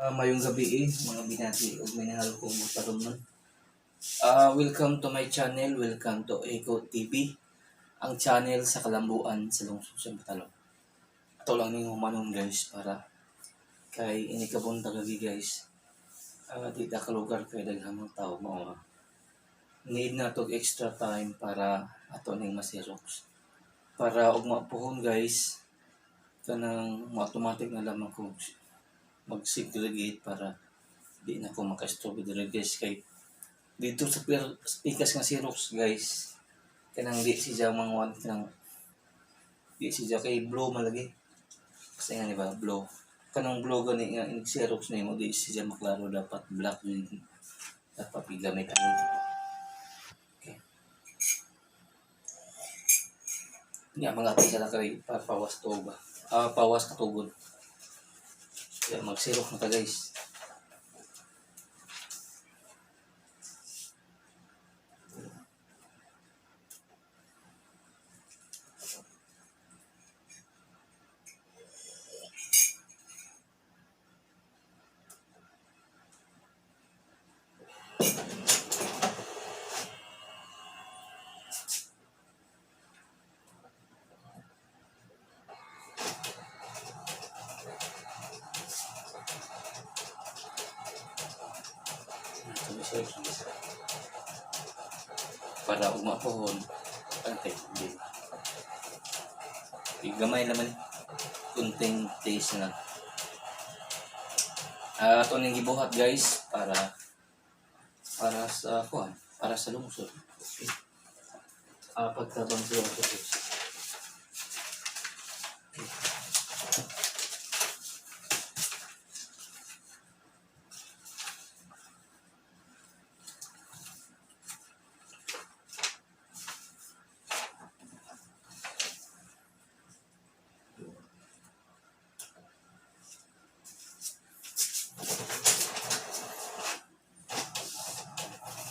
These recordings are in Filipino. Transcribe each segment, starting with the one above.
Mayong gabi mga binati o minahal kong magparumnon. Welcome to my channel, welcome to Eco TV, ang channel sa kalambuan sa lungsod sa Batalong. Ito lang ning humanon guys para kay inikabon tagagi guys. Di ta ka lugar kay daghang mga tao mo. Need na tog extra time para ato ning masirox. Para og mapuhon guys kanang automatic na lamang ko mag-segregate para di na ko makastorbo diri guys kay dito sa pikas nga Xerox guys kanang di siya mangwan kanang di siya kay blow malagi kasi nga di ba blow kanang blow gani nga in Xerox na mo di siya maklaro dapat black yun dapat igamit ang okay nga mga pisa na kay pawas to ba pawas katugod kaya mag Xerox na ta guys. Para umapohon antay di gamay naman kunting taste na ito nang gibuhat guys para sa kuan para sa lungsod okay. Pagtabang siya ito guys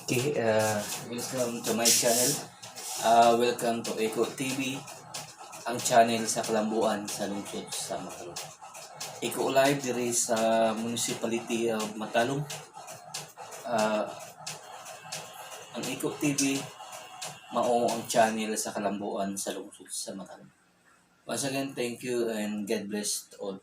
okay, welcome to my channel. Welcome to Eco TV, ang channel sa kalambuan sa lungsod sa Matalong. Eco live diri sa municipality of Matalong. Ang Eco TV mao ang channel sa kalambuan sa lungsod sa Matalong. Once again, thank you and God bless to all.